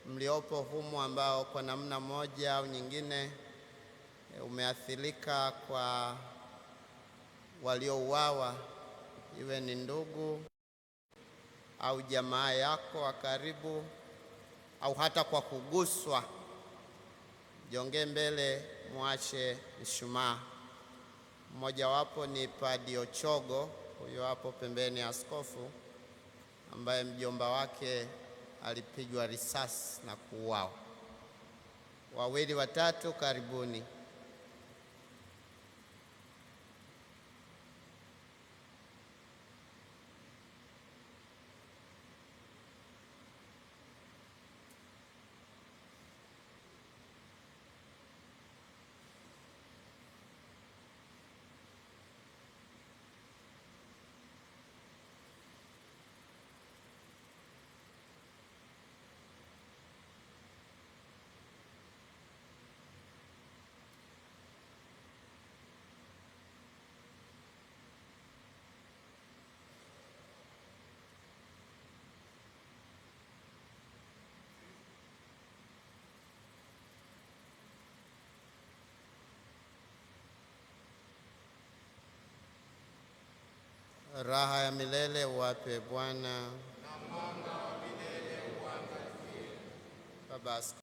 mliopo humu ambao kwa namna moja au nyingine umeathirika kwa waliouawa, iwe ni ndugu au jamaa yako wa karibu au hata kwa kuguswa, jongee mbele muashe mshumaa. Mmojawapo ni Padre Ochogo, huyo hapo pembeni ya askofu, ambaye mjomba wake alipigwa risasi na kuuawa. Wawili watatu, karibuni. Raha ya milele uwape Bwana, na mwanga wa milele uangazie. Baba